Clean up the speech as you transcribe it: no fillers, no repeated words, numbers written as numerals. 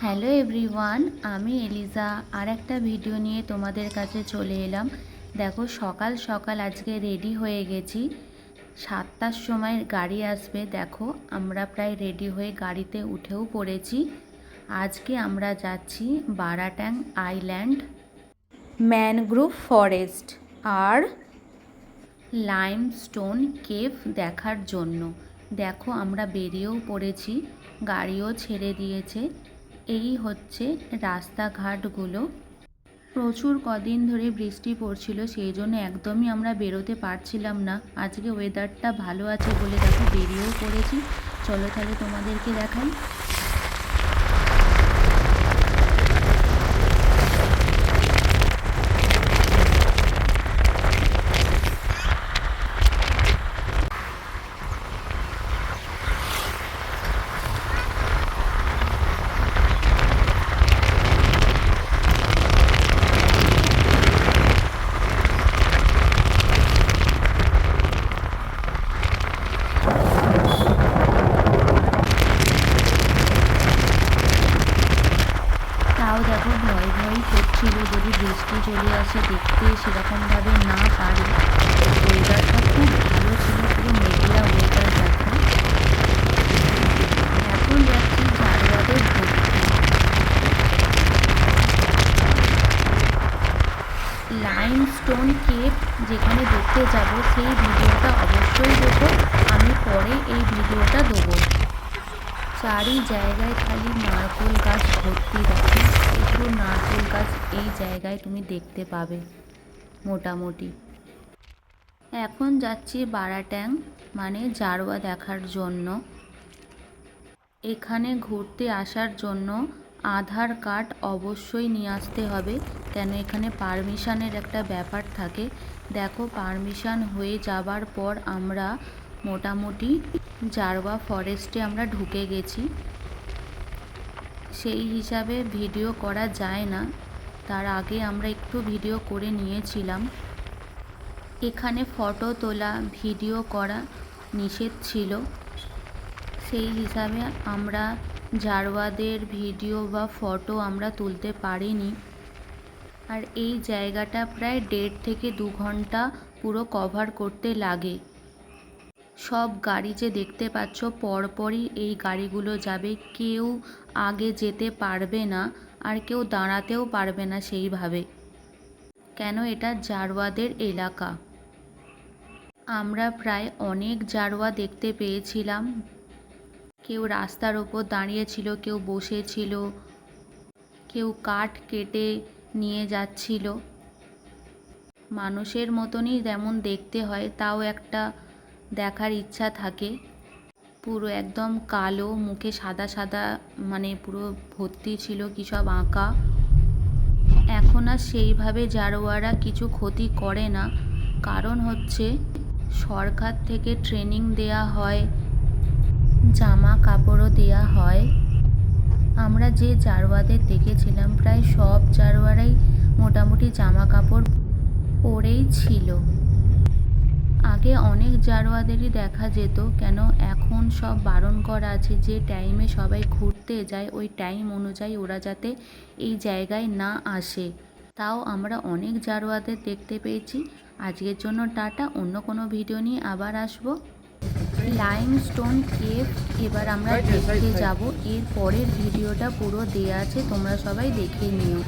Hello everyone, আমি Eliza আর একটা video নিয়ে তোমাদের কাছে চলে এলাম। দেখো সকাল সকাল আজকে রেডি হয়ে গেছি। 7টার সময় গাড়ি আসবে। দেখো আমরা প্রায় রেডি হয়ে গাড়িতে উঠেও পড়েছি। আজকে আমরা যাচ্ছি বারাট্যাং আইল্যান্ড, ম্যানগ্রোভ ফরেস্ট আর লাইমস্টোন কেভ দেখার জন্য। দেখো আমরা বেরিয়েও পড়েছি, গাড়িও ছেড়ে দিয়েছে। এই হচ্ছে রাস্তাঘাটগুলো। প্রচুর কদিন ধরে বৃষ্টি পড়ছিল, সেই জন্য একদমই আমরা বেরোতে পারছিলাম না। আজকে ওয়েদারটা ভালো আছে বলে দেখো বেরিয়েও পড়েছি। চলো তাহলে তোমাদেরকে দেখাই। তাও দেখো ভয় ভয় করছিল যদি বৃষ্টি চলে আসে, দেখতে সেরকমভাবে না পারি। ওয়েদারটা খুব ভালো ছিল, পুরো মেঘলা ওয়েদার। দেখো এখন যাচ্ছি ঝাড়বাদের ঘুরতে। লাইমস্টোন কেভ যেখানে দেখতে যাব সেই ভিডিওটা অবশ্যই দেবো। আমি পরে এই ভিডিওটা দেবো। চারি জায়গায় খালি নারকেল গাছ ভর্তি। দেখো প্রচুর নারকেল গাছ এই জায়গায় তুমি দেখতে পাবে মোটামুটি। এখন যাচ্ছি বারাট্যাং মানে জারোয়া দেখার জন্য। এখানে ঘুরতে আসার জন্য আধার কার্ড অবশ্যই নিয়ে আসতে হবে, কেন এখানে পারমিশনের একটা ব্যাপার থাকে। দেখো পারমিশন হয়ে যাবার পর আমরা মোটামুটি জারোয়া ফরেস্টে আমরা ঢুকে গেছি। সেই হিসাবে ভিডিও করা যায় না, তার আগে আমরা একটু ভিডিও করে নিয়েছিলাম। এখানে ফটো তোলা ভিডিও করা নিষেধ ছিল, সেই হিসাবে আমরা জারোয়াদের ভিডিও বা ফটো আমরা তুলতে পারিনি। আর এই জায়গাটা প্রায় 1.5 থেকে 2 ঘন্টা পুরো কভার করতে লাগে। সব গাড়ি যে দেখতে পাচ্ছ পরপরই এই গাড়িগুলো যাবে, কেউ আগে যেতে পারবে না আর কেউ দাঁড়াতেও পারবে না সেইভাবে, কেন এটা জারোয়াদের এলাকা। আমরা প্রায় অনেক জারোয়া দেখতে পেয়েছিলাম। কেউ রাস্তার ওপর দাঁড়িয়েছিল, কেউ বসেছিল, কেউ কাঠ কেটে নিয়ে যাচ্ছিল। মানুষের মতনই যেমন দেখতে হয়, তাও একটা দেখার ইচ্ছা থাকে। পুরো একদম কালো, মুখে সাদা সাদা মানে পুরো ভর্তি ছিল কী সব আঁকা। এখন আর সেইভাবে জারোয়ারা কিছু ক্ষতি করে না, কারণ হচ্ছে সরকার থেকে ট্রেনিং দেয়া হয়, জামা কাপড়ও দেয়া হয়। আমরা যে জারোয়াদের দেখেছিলাম প্রায় সব জারোয়ারাই মোটামুটি জামা কাপড় পরেই ছিল। আগে অনেক জারোয়াদেরই দেখা যেত, কেন এখন সব বারণ করা আছে যে টাইমে সবাই ঘুরতে যায় ওই টাইম অনুযায়ী ওরা যাতে এই জায়গায় না আসে। তাও আমরা অনেক জারোয়াদের দেখতে পেয়েছি। আজকের জন্য টাটা, অন্য কোনো ভিডিও নিয়ে আবার আসবো। লাইমস্টোন কেভ এবার আমরা দেখতে যাব, এর পরের ভিডিওটা পুরো দেয়া আছে, তোমরা সবাই দেখে নিও।